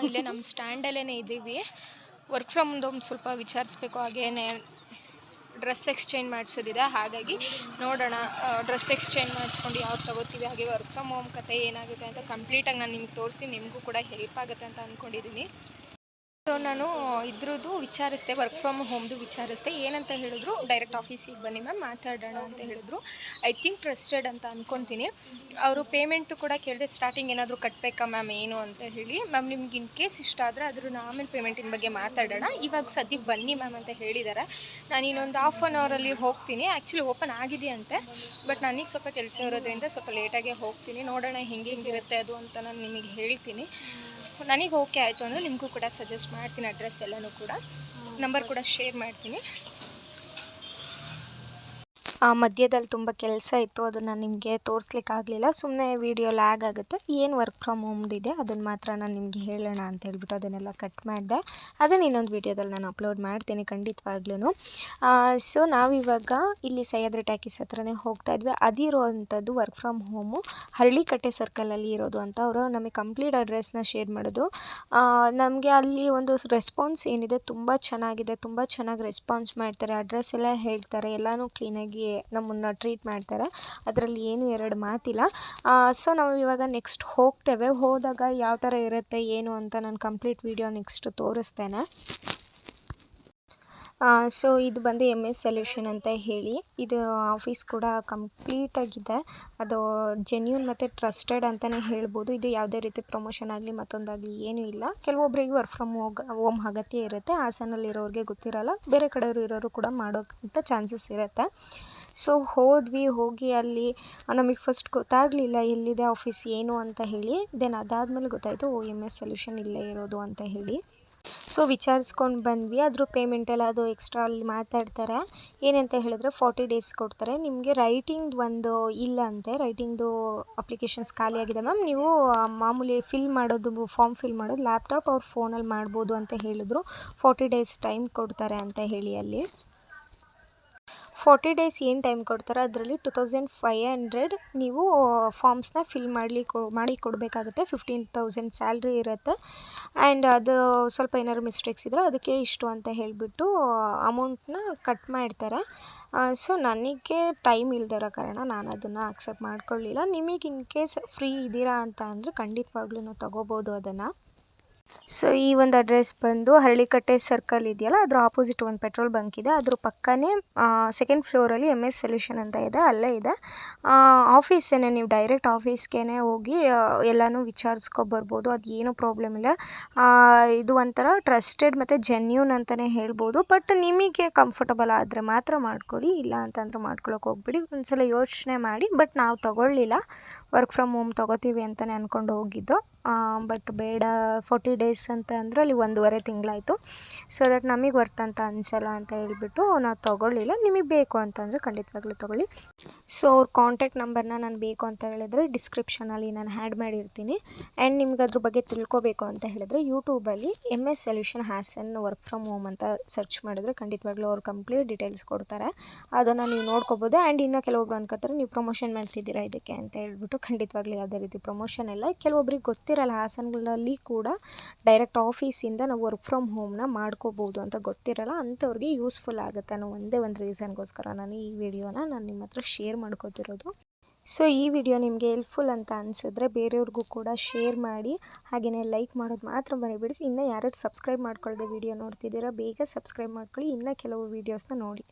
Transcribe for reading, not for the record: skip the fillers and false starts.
ಇಲ್ಲೇ ನಮ್ಮ ಸ್ಟ್ಯಾಂಡಲ್ಲೇ ಇದ್ದೀವಿ. ವರ್ಕ್ ಫ್ರಮ್ ಹೋಮ್ ಸ್ವಲ್ಪ ವಿಚಾರಿಸ್ಬೇಕು, ಹಾಗೇನೆ ಡ್ರೆಸ್ ಎಕ್ಸ್ಚೇಂಜ್ ಮಾಡಿಸೋದಿದೆ. ಹಾಗಾಗಿ ನೋಡೋಣ, ಡ್ರೆಸ್ ಎಕ್ಸ್ಚೇಂಜ್ ಮಾಡಿಸ್ಕೊಂಡು ಯಾವ್ದು ತೊಗೋತೀವಿ, ಹಾಗೆ ವರ್ಕ್ ಫ್ರಮ್ ಹೋಮ್ ಕತೆ ಏನಾಗುತ್ತೆ ಅಂತ ಕಂಪ್ಲೀಟಾಗಿ ನಾನು ನಿಮ್ಗೆ ತೋರಿಸ್ತೀನಿ. ನಿಮಗೂ ಕೂಡ ಹೆಲ್ಪ್ ಆಗುತ್ತೆ ಅಂತ ಅಂದ್ಕೊಂಡಿದ್ದೀನಿ. ಸೊ ನಾನು ಇದ್ರದ್ದು ವಿಚಾರಿಸಿದೆ, ವರ್ಕ್ ಫ್ರಮ್ ಹೋಮ್ದು ವಿಚಾರಿಸಿದೆ. ಏನಂತ ಹೇಳಿದ್ರು, ಡೈರೆಕ್ಟ್ ಆಫೀಸಿಗೆ ಬನ್ನಿ ಮ್ಯಾಮ್ ಮಾತಾಡೋಣ ಅಂತ ಹೇಳಿದ್ರು. ಐ ಥಿಂಕ್ ಟ್ರಸ್ಟೆಡ್ ಅಂತ ಅಂದ್ಕೊತೀನಿ. ಅವರು ಪೇಮೆಂಟು ಕೂಡ ಕೇಳಿದೆ, ಸ್ಟಾರ್ಟಿಂಗ್ ಏನಾದರೂ ಕಟ್ಟಬೇಕಾ ಮ್ಯಾಮ್ ಏನು ಅಂತ ಹೇಳಿ. ಮ್ಯಾಮ್ ನಿಮ್ಗೆ ಇನ್ ಕೇಸ್ ಇಷ್ಟ ಆದರೆ ಅದ್ರ ಆಮೇಲೆ ಪೇಮೆಂಟಿನ ಬಗ್ಗೆ ಮಾತಾಡೋಣ, ಇವಾಗ ಸದ್ಯಕ್ಕೆ ಬನ್ನಿ ಮ್ಯಾಮ್ ಅಂತ ಹೇಳಿದ್ದಾರೆ. ನಾನು ಇನ್ನೊಂದು ಹಾಫ್ ಆನ್ ಅವರಲ್ಲಿ ಹೋಗ್ತೀನಿ. ಆ್ಯಕ್ಚುಲಿ ಓಪನ್ ಆಗಿದೆಯಂತೆ, ಬಟ್ ನನಗೆ ಸ್ವಲ್ಪ ಕೆಲಸ ಇರೋದ್ರಿಂದ ಸ್ವಲ್ಪ ಲೇಟಾಗೆ ಹೋಗ್ತೀನಿ. ನೋಡೋಣ ಹೆಂಗಿರುತ್ತೆ ಅದು ಅಂತ ನಾನು ನಿಮಗೆ ಹೇಳ್ತೀನಿ. ನನಗೆ ಓಕೆ ಆಯಿತು ಅಂದರೆ ನಿಮಗೂ ಕೂಡ ಸಜೆಸ್ಟ್ ಮಾಡ್ತೀನಿ. ಅಡ್ರೆಸ್ ಎಲ್ಲನೂ ಕೂಡ, ನಂಬರ್ ಕೂಡ ಶೇರ್ ಮಾಡ್ತೀನಿ. ಮಧ್ಯದಲ್ಲಿ ತುಂಬ ಕೆಲಸ ಇತ್ತು, ಅದನ್ನು ನಿಮಗೆ ತೋರಿಸ್ಲಿಕ್ಕಾಗಲಿಲ್ಲ. ಸುಮ್ಮನೆ ವಿಡಿಯೋ ಲ್ಯಾಗ್ ಆಗುತ್ತೆ. ಏನು ವರ್ಕ್ ಫ್ರಮ್ ಹೋಮ್ದಿದೆ ಅದನ್ನು ಮಾತ್ರ ನಾನು ನಿಮಗೆ ಹೇಳೋಣ ಅಂತ ಹೇಳ್ಬಿಟ್ಟು ಅದನ್ನೆಲ್ಲ ಕಟ್ ಮಾಡಿದೆ. ಅದನ್ನು ಇನ್ನೊಂದು ವೀಡಿಯೋದಲ್ಲಿ ನಾನು ಅಪ್ಲೋಡ್ ಮಾಡ್ತೀನಿ ಖಂಡಿತವಾಗ್ಲೂ. ಸೊ ನಾವಿವಾಗ ಇಲ್ಲಿ ಸಹ್ಯಾದ್ರಿ ಟಾಕೀಸ್ ಹತ್ರನೇ ಹೋಗ್ತಾ ಇದ್ವಿ. ಅದಿರೋವಂಥದ್ದು ವರ್ಕ್ ಫ್ರಮ್ ಹೋಮು ಹರಳಿಕಟ್ಟೆ ಸರ್ಕಲಲ್ಲಿ ಇರೋದು ಅಂತ ಅವರು ನಮಗೆ ಕಂಪ್ಲೀಟ್ ಅಡ್ರೆಸ್ನ ಶೇರ್ ಮಾಡಿದ್ರು. ನಮಗೆ ಅಲ್ಲಿ ಒಂದು ರೆಸ್ಪಾನ್ಸ್ ಏನಿದೆ ತುಂಬ ಚೆನ್ನಾಗಿದೆ, ತುಂಬ ಚೆನ್ನಾಗಿ ರೆಸ್ಪಾನ್ಸ್ ಮಾಡ್ತಾರೆ. ಅಡ್ರೆಸ್ ಎಲ್ಲ ಹೇಳ್ತಾರೆ, ಎಲ್ಲನೂ ಕ್ಲೀನಾಗಿ ನಮ್ಮನ್ನು ಟ್ರೀಟ್ ಮಾಡ್ತಾರೆ. ಅದರಲ್ಲಿ ಏನು ಎರಡು ಮಾತಿಲ್ಲ. ಸೊ ನಾವು ಇವಾಗ ನೆಕ್ಸ್ಟ್ ಹೋಗ್ತೇವೆ. ಹೋದಾಗ ಯಾವ ಥರ ಇರುತ್ತೆ ಏನು ಅಂತ ನಾನು ಕಂಪ್ಲೀಟ್ ವಿಡಿಯೋ ನೆಕ್ಸ್ಟ್ ತೋರಿಸ್ತೇನೆ. ಸೊ ಇದು ಬಂದು MS ಸೊಲ್ಯೂಷನ್ ಅಂತ ಹೇಳಿ, ಇದು ಆಫೀಸ್ ಕೂಡ ಕಂಪ್ಲೀಟಾಗಿದೆ. ಅದು ಜೆನ್ಯೂನ್ ಮತ್ತು ಟ್ರಸ್ಟೆಡ್ ಅಂತಲೇ ಹೇಳ್ಬೋದು. ಇದು ಯಾವುದೇ ರೀತಿ ಪ್ರಮೋಷನ್ ಆಗಲಿ ಮತ್ತೊಂದಾಗಲಿ ಏನೂ ಇಲ್ಲ. ಕೆಲವೊಬ್ಬರಿಗೆ ವರ್ಕ್ ಫ್ರಮ್ ಹೋಮ್ ಅಗತ್ಯ ಇರುತ್ತೆ. ಹಾಸನಲ್ಲಿರೋರಿಗೆ ಗೊತ್ತಿರಲ್ಲ, ಬೇರೆ ಕಡೆಯವರು ಇರೋರು ಕೂಡ ಮಾಡೋಕ್ಕಿಂತ ಚಾನ್ಸಸ್ ಇರುತ್ತೆ. ಸೊ ಹೋಗಿ ಅಲ್ಲಿ ನಮಗೆ ಫಸ್ಟ್ ಗೊತ್ತಾಗಲಿಲ್ಲ ಎಲ್ಲಿದೆ ಆಫೀಸ್ ಏನು ಅಂತ ಹೇಳಿ. ದೆನ್ ಅದಾದಮೇಲೆ ಗೊತ್ತಾಯಿತು MS ಸೊಲ್ಯೂಷನ್ ಇಲ್ಲೇ ಇರೋದು ಅಂತ ಹೇಳಿ. ಸೊ ವಿಚಾರಿಸ್ಕೊಂಡು ಬಂದ್ವಿ. ಅದ್ರ ಪೇಮೆಂಟೆಲ್ಲ ಅದು ಎಕ್ಸ್ಟ್ರಾ ಅಲ್ಲಿ ಮಾತಾಡ್ತಾರೆ. ಏನಂತ ಹೇಳಿದ್ರೆ 40 ಡೇಸ್ ಕೊಡ್ತಾರೆ. ನಿಮಗೆ ರೈಟಿಂಗ್ ಒಂದು ಇಲ್ಲ ಅಂತೆ, ರೈಟಿಂಗ್ದು ಅಪ್ಲಿಕೇಶನ್ಸ್ ಖಾಲಿಯಾಗಿದೆ ಮ್ಯಾಮ್, ನೀವು ಮಾಮೂಲಿ ಫಾರ್ಮ್ ಫಿಲ್ ಮಾಡೋದು ಲ್ಯಾಪ್ಟಾಪ್ ಅವ್ರ ಫೋನಲ್ಲಿ ಮಾಡ್ಬೋದು ಅಂತ ಹೇಳಿದ್ರು. 40 ಡೇಸ್ ಟೈಮ್ ಕೊಡ್ತಾರೆ ಅಂತ ಹೇಳಿ ಅಲ್ಲಿ. 40 ಡೇಸ್ ಏನು ಟೈಮ್ ಕೊಡ್ತಾರೆ ಅದರಲ್ಲಿ 2500 ನೀವು ಫಾರ್ಮ್ಸ್ನ ಫಿಲ್ ಮಾಡಿ ಕೊಡಬೇಕಾಗುತ್ತೆ. 15,000 ಸ್ಯಾಲ್ರಿ ಇರುತ್ತೆ. ಆ್ಯಂಡ್ ಅದು ಸ್ವಲ್ಪ ಏನಾದ್ರು ಮಿಸ್ಟೇಕ್ಸ್ ಇದ್ದರೆ ಅದಕ್ಕೆ ಇಷ್ಟು ಅಂತ ಹೇಳಿಬಿಟ್ಟು ಅಮೌಂಟನ್ನ ಕಟ್ ಮಾಡ್ತಾರೆ. ಸೊ ನನಗೆ ಟೈಮ್ ಇಲ್ದಿರೋ ಕಾರಣ ನಾನು ಅದನ್ನು ಅಕ್ಸೆಪ್ಟ್ ಮಾಡ್ಕೊಳ್ಳಿಲ್ಲ. ನಿಮಗೆ ಇನ್ ಕೇಸ್ ಫ್ರೀ ಇದ್ದೀರಾ ಅಂತ ಅಂದರೆ ಖಂಡಿತವಾಗ್ಲೂ ತೊಗೋಬೋದು ಅದನ್ನು. ಸೊ ಈ ಒಂದು ಅಡ್ರೆಸ್ ಬಂದು ಹರಳಿಕಟ್ಟೆ ಸರ್ಕಲ್ ಇದೆಯಲ್ಲ, ಅದ್ರ ಆಪೋಸಿಟ್ ಒಂದು ಪೆಟ್ರೋಲ್ ಬಂಕ್ ಇದೆ. ಅದ್ರ ಪಕ್ಕನೇ ಸೆಕೆಂಡ್ ಫ್ಲೋರಲ್ಲಿ MS ಸೊಲ್ಯೂಷನ್ ಅಂತ ಇದೆ, ಅಲ್ಲೇ ಇದೆ ಆಫೀಸೇನೆ. ನೀವು ಡೈರೆಕ್ಟ್ ಆಫೀಸ್ಗೆ ಹೋಗಿ ಎಲ್ಲನೂ ವಿಚಾರಿಸ್ಕೊಬರ್ಬೋದು, ಅದು ಏನೂ ಪ್ರಾಬ್ಲಮ್ ಇಲ್ಲ. ಇದು ಒಂಥರ ಟ್ರಸ್ಟೆಡ್ ಮತ್ತು ಜೆನ್ಯೂನ್ ಅಂತಲೇ ಹೇಳ್ಬೋದು. ಬಟ್ ನಿಮಗೆ ಕಂಫರ್ಟಬಲ್ ಆದರೆ ಮಾತ್ರ ಮಾಡ್ಕೊಳ್ಳಿ, ಇಲ್ಲ ಅಂತಂದ್ರೆ ಮಾಡ್ಕೊಳಕ್ಕೆ ಹೋಗ್ಬಿಡಿ. ಒಂದ್ಸಲ ಯೋಚನೆ ಮಾಡಿ. ಬಟ್ ನಾವು ತೊಗೊಳ್ಳಿಲ್ಲ, ವರ್ಕ್ ಫ್ರಮ್ ಹೋಮ್ ತೊಗೋತೀವಿ ಅಂತಲೇ ಅಂದ್ಕೊಂಡು ಹೋಗಿದ್ದು. ಬಟ್ ಬೇಡ, 40 ಡೇಸ್ ಅಂತ ಅಂದರೆ ಅಲ್ಲಿ 1.5 ತಿಂಗಳಾಯಿತು. ಸೊ ದಟ್ ನಮಗೆ ವರ್ತ್ ಅಂತ ಅನಿಸಲ್ಲ ಅಂತ ಹೇಳ್ಬಿಟ್ಟು ನಾವು ತೊಗೊಳ್ಳಿಲ್ಲ. ನಿಮಗೆ ಬೇಕು ಅಂತಂದರೆ ಖಂಡಿತವಾಗ್ಲೂ ತೊಗೊಳ್ಳಿ. ಸೊ ಅವ್ರ ಕಾಂಟ್ಯಾಕ್ಟ್ ನಂಬರ್ನ ನಾನು ಬೇಕು ಅಂತ ಹೇಳಿದ್ರೆ ಡಿಸ್ಕ್ರಿಪ್ಷನಲ್ಲಿ ನಾನು ಆ್ಯಡ್ ಮಾಡಿರ್ತೀನಿ. ಆ್ಯಂಡ್ ನಿಮ್ಗೆ ಅದ್ರ ಬಗ್ಗೆ ತಿಳ್ಕೊಬೇಕು ಅಂತ ಹೇಳಿದ್ರೆ ಯೂಟ್ಯೂಬಲ್ಲಿ MS solution Hassan work from home ಅಂತ ಸರ್ಚ್ ಮಾಡಿದ್ರೆ ಖಂಡಿತವಾಗ್ಲೂ ಅವ್ರು ಕಂಪ್ಲೀಟ್ ಡೀಟೇಲ್ಸ್ ಕೊಡ್ತಾರೆ. ಅದನ್ನು ನೀವು ನೋಡ್ಕೋಬೋದು. ಆ್ಯಂಡ್ ಇನ್ನೂ ಕೆಲವೊಬ್ರು ಅನ್ಕೋತಾರೆ ನೀವು ಪ್ರಮೋಷನ್ ಮಾಡ್ತಿದ್ದೀರಾ ಇದಕ್ಕೆ ಅಂತ ಹೇಳ್ಬಿಟ್ಟು. ಖಂಡಿತವಾಗ್ಲೂ ಯಾವುದೇ ರೀತಿ ಪ್ರಮೋಷನ್ ಇಲ್ಲ. ಕೆಲವೊಬ್ರಿಗೆ ಗೊತ್ತಿರಲ್ಲ, ಹಾಸನಗಳಲ್ಲಿ ಕೂಡ ಡೈರೆಕ್ಟ್ ಆಫೀಸಿಂದ ನಾವು ವರ್ಕ್ ಫ್ರಮ್ ಹೋಮ್ನ ಮಾಡ್ಕೋಬೋದು ಅಂತ ಗೊತ್ತಿರಲ್ಲ. ಅಂಥವ್ರಿಗೆ ಯೂಸ್ಫುಲ್ ಆಗುತ್ತೆ ಅನ್ನೋ ಒಂದೇ ಒಂದು ರೀಸನ್ಗೋಸ್ಕರ ನಾನು ಈ ವಿಡಿಯೋನ ನಿಮ್ಮ ಹತ್ರ ಶೇರ್ ಮಾಡ್ಕೋತಿರೋದು. ಸೊ ಈ ವಿಡಿಯೋ ನಿಮಗೆ ಹೆಲ್ಪ್ಫುಲ್ ಅಂತ ಅನಿಸಿದ್ರೆ ಬೇರೆಯವ್ರಿಗೂ ಕೂಡ ಶೇರ್ ಮಾಡಿ. ಹಾಗೆಯೇ ಲೈಕ್ ಮಾಡೋದು ಮಾತ್ರ ಮರಿಬೇಡಿ. ಇನ್ನೂ ಯಾರ್ಯಾರು ಸಬ್ಸ್ಕ್ರೈಬ್ ಮಾಡ್ಕೊಳ್ಳದೆ ವಿಡಿಯೋ ನೋಡ್ತಿದ್ದೀರಾ ಬೇಗ ಸಬ್ಸ್ಕ್ರೈಬ್ ಮಾಡ್ಕೊಳ್ಳಿ. ಇನ್ನೂ ಕೆಲವು ವೀಡಿಯೋಸ್ನ ನೋಡಿ.